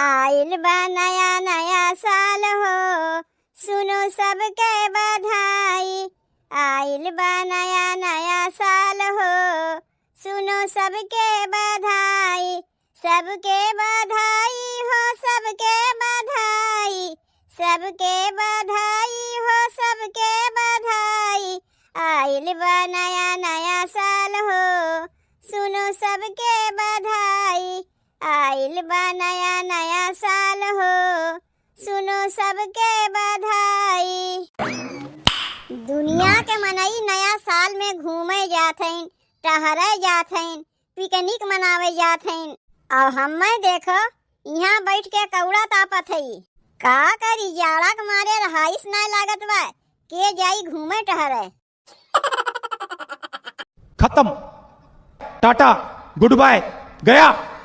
आइल बा नया नया साल हो, सुनो सबके बधाई। आइल बा नया नया साल हो, सुनो सबके बधाई। सबके बधाई हो, सबके बधाई, सबके बधाई हो, सबके बधाई। आइल बा नया नया साल हो, सुनो सबके बधाई। आइल बा नया नया साल हो, सुनो सबके बधाई। दुनिया के मनई नया साल में घूमे जात हईन, टहरे जात हईन, पिकनिक मनावे जात हईन। और हमें देखो यहाँ बैठ के कौड़ा तापत हई। का करी, जाड़ा के मारे रहाइस नहीं लागत बा, के जाई घूमे टहरे। खत्म, टाटा, गुड बाय, गया।